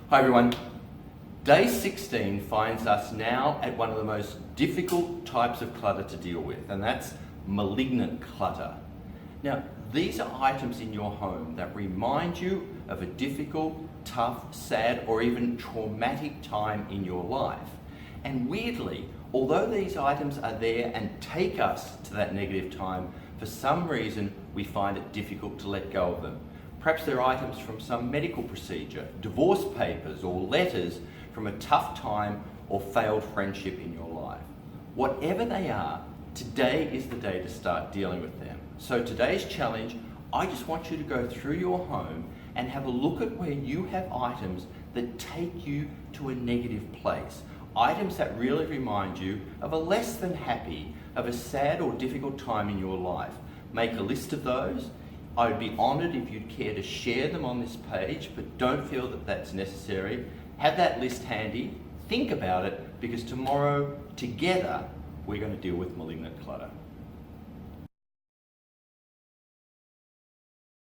Hi everyone. Day 16 finds us now at one of the most difficult types of clutter to deal with, and that's malignant clutter. Now, these are items in your home that remind you of a difficult, tough, sad, or even traumatic time in your life. And weirdly, although these items are there and take us to that negative time, for some reason we find it difficult to let go of them. Perhaps they're items from some medical procedure, divorce papers, or letters from a tough time or failed friendship in your life. Whatever they are, today is the day to start dealing with them. So today's challenge, I just want you to go through your home and have a look at where you have items that take you to a negative place. Items that really remind you of a less than happy, of a sad or difficult time in your life. Make a list of those. I would be honoured if you'd care to share them on this page, but don't feel that that's necessary. Have that list handy, think about it, because tomorrow, together, we're going to deal with malignant clutter.